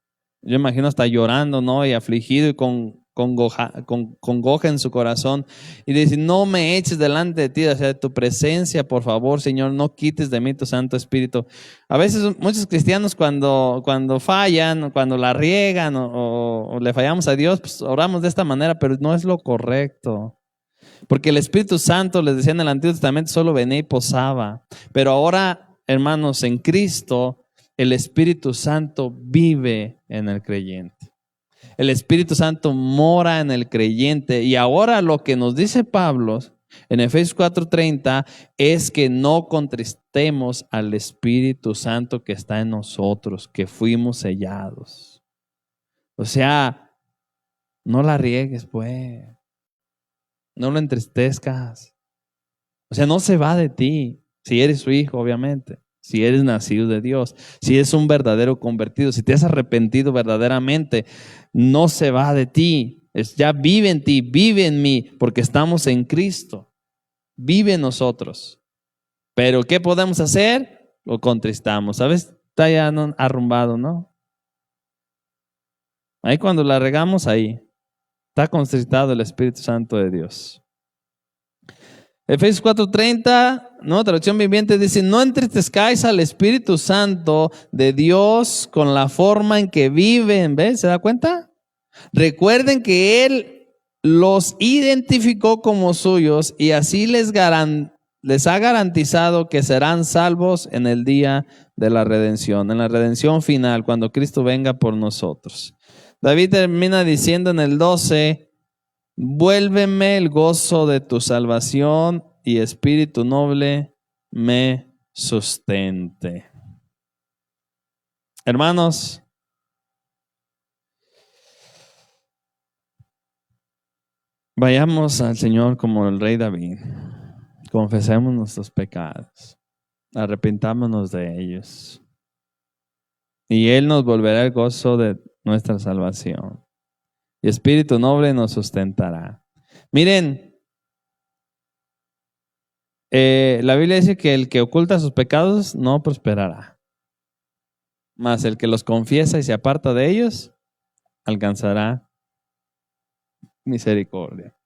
yo imagino hasta llorando, ¿no? Y afligido y con congoja en su corazón. Y dice, no me eches delante de ti, o sea, de tu presencia, por favor, Señor, no quites de mí tu Santo Espíritu. A veces muchos cristianos cuando fallan, cuando la riegan o le fallamos a Dios, pues oramos de esta manera, pero no es lo correcto. Porque el Espíritu Santo, les decía en el Antiguo Testamento, solo venía y posaba. Pero ahora, hermanos, en Cristo, el Espíritu Santo vive en el creyente. El Espíritu Santo mora en el creyente. Y ahora lo que nos dice Pablo en Efesios 4:30 es que no contristemos al Espíritu Santo que está en nosotros, que fuimos sellados. O sea, no la riegues, pues. No lo entristezcas. O sea, no se va de ti. Si eres su hijo, obviamente. Si eres nacido de Dios. Si eres un verdadero convertido. Si te has arrepentido verdaderamente. No se va de ti. Ya vive en ti, vive en mí. Porque estamos en Cristo. Vive en nosotros. Pero ¿qué podemos hacer? Lo contristamos. ¿Sabes? Está ya arrumbado, ¿no? Ahí cuando la regamos, ahí. Está contristado el Espíritu Santo de Dios. Efesios 4:30, ¿no? Traducción viviente dice, no entristezcáis al Espíritu Santo de Dios con la forma en que viven. ¿Ves? ¿Se da cuenta? Recuerden que Él los identificó como suyos y así les ha garantizado que serán salvos en el día de la redención, en la redención final, cuando Cristo venga por nosotros. David termina diciendo en el 12, vuélveme el gozo de tu salvación y espíritu noble me sustente. Hermanos, vayamos al Señor como el rey David. Confesemos nuestros pecados. Arrepentámonos de ellos. Y Él nos volverá el gozo de nuestra salvación. Y espíritu noble nos sustentará. Miren, la Biblia dice que el que oculta sus pecados no prosperará. Mas el que los confiesa y se aparta de ellos, alcanzará misericordia.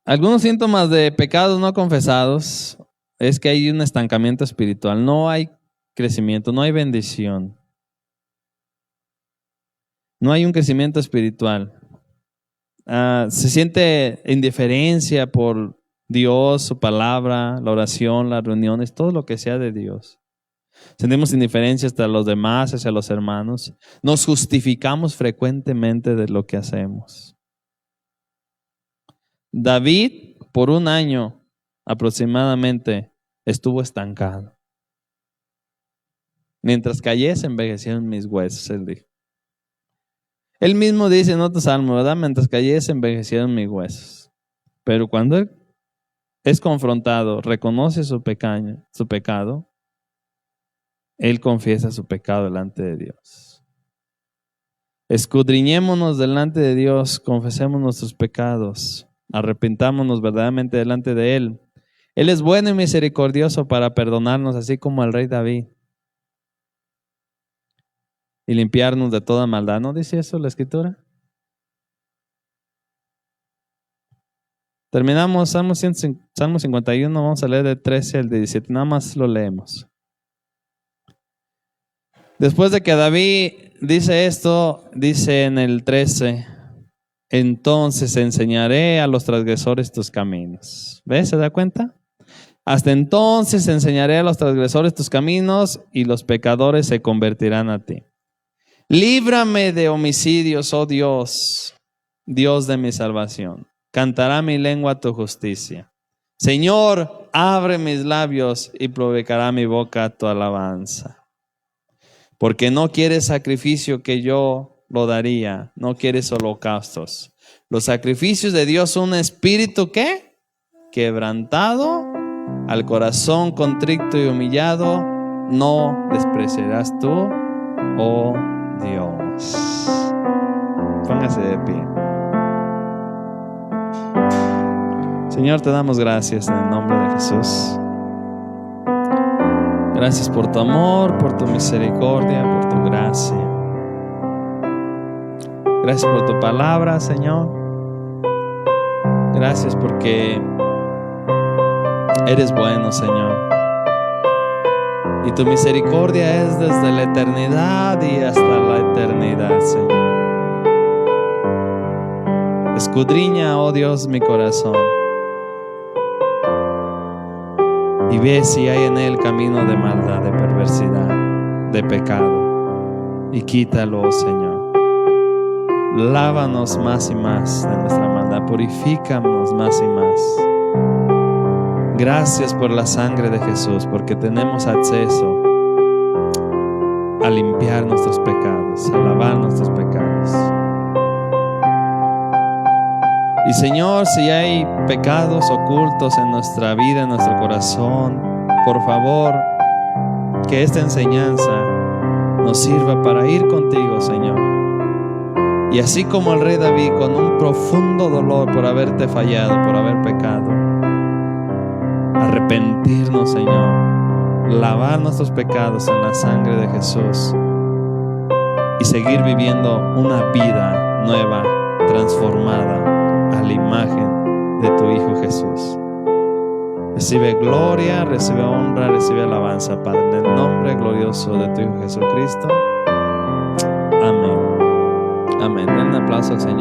Algunos síntomas de pecados no confesados es que hay un estancamiento espiritual. No hay crecimiento, no hay bendición. No hay un crecimiento espiritual. Se siente indiferencia por Dios, su palabra, la oración, las reuniones, todo lo que sea de Dios. Sentimos indiferencia hacia los demás, hacia los hermanos. Nos justificamos frecuentemente de lo que hacemos. David, por un año aproximadamente, estuvo estancado. Mientras cayese, envejecieron mis huesos, él dijo. Él mismo dice en otro salmo, ¿verdad? Mientras cayese, envejecieron mis huesos. Pero cuando él es confrontado, reconoce su pecado, él confiesa su pecado delante de Dios. Escudriñémonos delante de Dios, confesemos nuestros pecados, arrepentámonos verdaderamente delante de Él. Él es bueno y misericordioso para perdonarnos, así como el rey David. Y limpiarnos de toda maldad. ¿No dice eso la Escritura? Terminamos Salmo 51, vamos a leer del 13 al 17, nada más lo leemos. Después de que David dice esto, dice en el 13, entonces enseñaré a los transgresores tus caminos. ¿Ves? ¿Se da cuenta? Hasta entonces enseñaré a los transgresores tus caminos y los pecadores se convertirán a ti. Líbrame de homicidios, oh Dios, Dios de mi salvación. Cantará mi lengua tu justicia. Señor, abre mis labios y publicará mi boca tu alabanza. Porque no quieres sacrificio que yo lo daría, no quieres holocaustos. Los sacrificios de Dios son un espíritu ¿qué? Quebrantado, al corazón contrito y humillado, no despreciarás tú, oh Dios. Póngase de pie. Señor, te damos gracias en el nombre de Jesús. Gracias por tu amor, por tu misericordia, por tu gracia. Gracias por tu palabra, Señor. Gracias porque eres bueno, Señor. Y tu misericordia es desde la eternidad y hasta la eternidad, Señor. Escudriña, oh Dios, mi corazón. Y ve si hay en él camino de maldad, de perversidad, de pecado. Y quítalo, oh Señor. Lávanos más y más de nuestra maldad. Purifícanos más y más. Gracias por la sangre de Jesús, porque tenemos acceso a limpiar nuestros pecados, a lavar nuestros pecados. Y Señor, si hay pecados ocultos en nuestra vida, en nuestro corazón, por favor, que esta enseñanza nos sirva para ir contigo, Señor. Y así como el rey David, con un profundo dolor por haberte fallado, por haber pecado, arrepentirnos, Señor, lavar nuestros pecados en la sangre de Jesús y seguir viviendo una vida nueva, transformada a la imagen de tu Hijo Jesús. Recibe gloria, recibe honra, recibe alabanza, Padre, en el nombre glorioso de tu Hijo Jesucristo. Amén. Amén. Den un aplauso al Señor.